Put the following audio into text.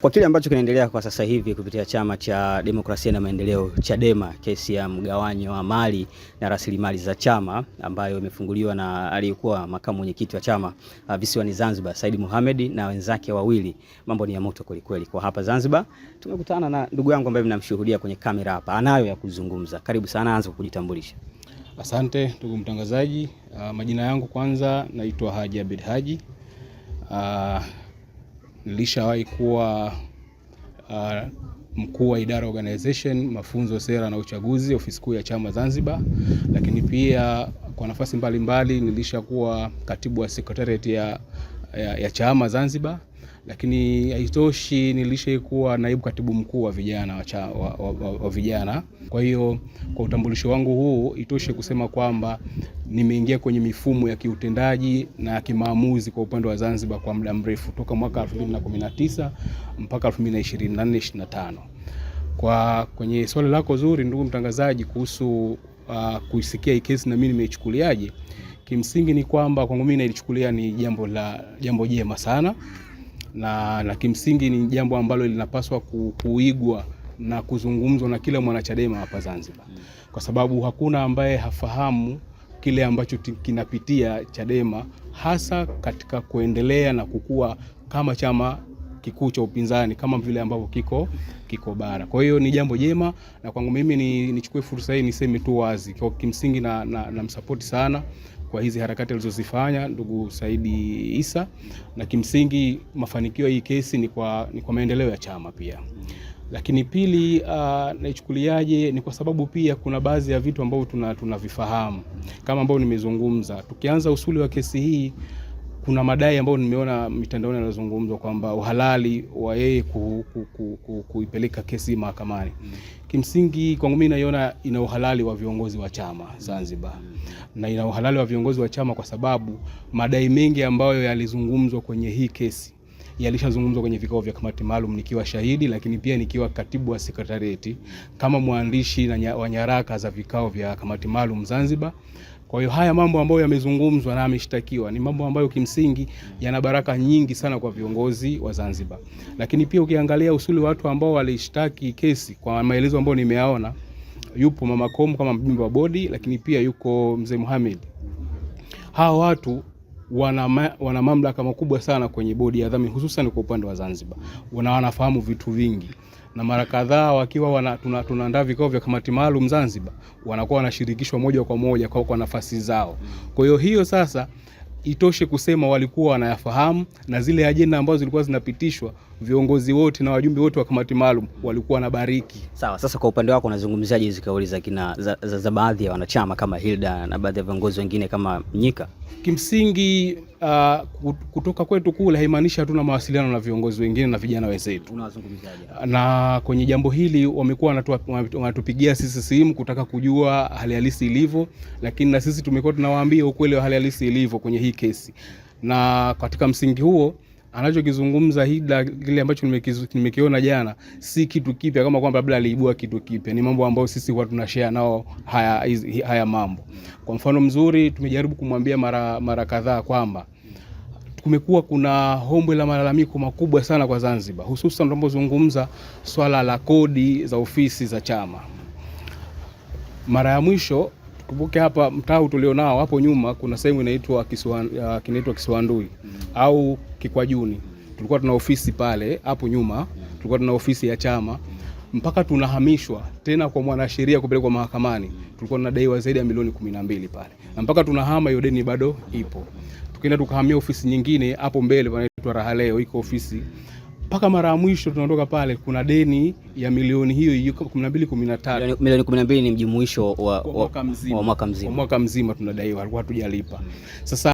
Kwa kile ambacho kinaendelea kwa sasa hivi kupitia Chama cha Demokrasia na Maendeleo Chadema, kesi ya mgawanyo wa mali na rasilimali za chama ambayo imefunguliwa na aliyekuwa makamu mwenyekiti wa chama visiwani Zanzibar, Said Mohamed na wenzake wawili, mambo ni ya moto kweli kweli. Kwa hapa Zanzibar tumekutana na ndugu yangu ambaye mnamshuhudia kwenye kamera hapa, anayo ya kuzungumza. Karibu sana, anza kujitambulisha. Asante ndugu mtangazaji. Majina yangu kwanza naitwa Haji Abed Haji. Nilishawahi kuwa mkuu wa idara organization, mafunzo, sera na uchaguzi, ofisi kuu ya chama Zanzibar, lakini pia kwa nafasi mbalimbali nilishakuwa katibu wa secretariat ya chama Zanzibar, lakini haitoshi nilishakuwa naibu katibu mkuu wa vijana wa vijana. Kwa hiyo kwa utambulisho wangu huu itoshe kusema kwamba nimeingia kwenye mifumo ya kiutendaji na ya kimaamuzi kwa upande wa Zanzibar kwa muda mrefu toka mwaka 2019 mpaka 2024-25. Kwa kwenye swali lako zuri ndugu mtangazaji kuhusu kuisikia hii kesi na mimi nimeichukuliaje, kimsingi ni kwamba kwangu mimi nilichukulia ni jambo jema sana, na kimsingi ni jambo ambalo linapaswa kuigwa na kuzungumzwa na kila mwanachadema hapa Zanzibar, kwa sababu hakuna ambaye hafahamu kile ambacho kinapitia Chadema, hasa katika kuendelea na kukua kama chama kikuu cha upinzani kama vile ambavyo kiko bara. Kwa hiyo ni jambo jema, na kwangu mimi nichukue fursa hii niseme tu wazi kwa kimsingi na msupport sana kwa hizi harakati alizozifanya ndugu Saidi Isa, na kimsingi mafanikio ya hii kesi ni kwa maendeleo ya chama pia. Lakini pili, naichukuliaje ni kwa sababu pia kuna baadhi ya vitu ambavyo tunavifahamu kama ambavyo nimezungumza. Tukianza usuli wa kesi hii, kuna madai ambayo nimeona mitandaoni yanazungumzwa kwamba uhalali wa yeye kuipeleka kesi mahakamani. Kimsingi kwangu mimi naiona ina uhalali wa viongozi wa chama Zanzibar, na ina uhalali wa viongozi wa chama kwa sababu madai mengi ambayo yalizungumzwa kwenye hii kesi yalishazungumzwa kwenye vikao vya kamati maalum nikiwa shahidi, lakini pia nikiwa katibu wa sekretarieti kama mwandishi wa nyaraka za vikao vya kamati maalum Zanzibar. Kwa hiyo haya mambo ambayo yamezungumzwa na ameshtakiwa ni mambo ambayo kimsingi yana baraka nyingi sana kwa viongozi wa Zanzibar. Lakini pia ukiangalia usuli watu ambao walishtaki kesi, kwa maelezo ambayo nimeyaona, yupo Mama Komu kama mjumbe wa bodi, lakini pia yuko Mzee Mohamed. Hawa watu wana mamlaka makubwa sana kwenye bodi ya dhamini, hususan kwa upande wa Zanzibar. Wanafahamu vitu vingi, na mara kadhaa wakiwa tunaandaa vikao vya kamati maalum Zanzibar, wanakuwa wanashirikishwa moja kwa moja kwa nafasi zao. Kwa hiyo sasa itoshe kusema walikuwa wanayafahamu, na zile ajenda ambazo zilikuwa zinapitishwa viongozi wote na wajumbe wote wa kamati maalum walikuwa wanabariki. Sawa, sasa kwa upande wako unazungumziaje hizo kauli za baadhi ya wanachama kama Hilda na baadhi ya viongozi wengine kama Mnyika? Kimsingi kutoka kwetu kule haimaanishi hatuna mawasiliano na viongozi wengine na vijana wenzetu. Unawazungumziaje? Na kwenye jambo hili wamekuwa wanatupigia sisi simu kutaka kujua hali halisi ilivyo, lakini na sisi tumekuwa tunawaambia ukweli wa hali halisi ilivyo kwenye hii kesi. Na katika msingi huo anachokizungumza Hilda, kile ambacho nimekiona jana, si kitu kipya kama kwamba labda aliibua kitu kipya. Ni mambo ambayo sisi huwa tunashare nao haya mambo. Kwa mfano mzuri, tumejaribu kumwambia mara kadhaa kwamba kumekuwa kuna hombwe la malalamiko makubwa sana kwa Zanzibar, hususan tunapozungumza swala la kodi za ofisi za chama. Mara ya mwisho tukumbuke hapa mtaa tulionao hapo nyuma kuna sehemu inaitwa Kisiwandui au Kikwajuni. Tulikuwa tuna ofisi pale hapo nyuma, tulikuwa tuna ofisi ya chama, mpaka tunahamishwa tena kwa mwanasheria kupelekwa mahakamani. Tulikuwa tunadaiwa zaidi ya milioni 12 pale, na mpaka tunahama hiyo deni bado ipo. Tukaenda tukahamia ofisi nyingine hapo mbele panaitwa Raha Leo, iko ofisi. Mpaka mara ya mwisho tunaondoka pale kuna deni ya milioni hiyo 12-13. Milioni 12 ni mjumuisho wa mwaka mzima. Mwaka mzima tunadaiwa, alikuwa hatujalipa. Sasa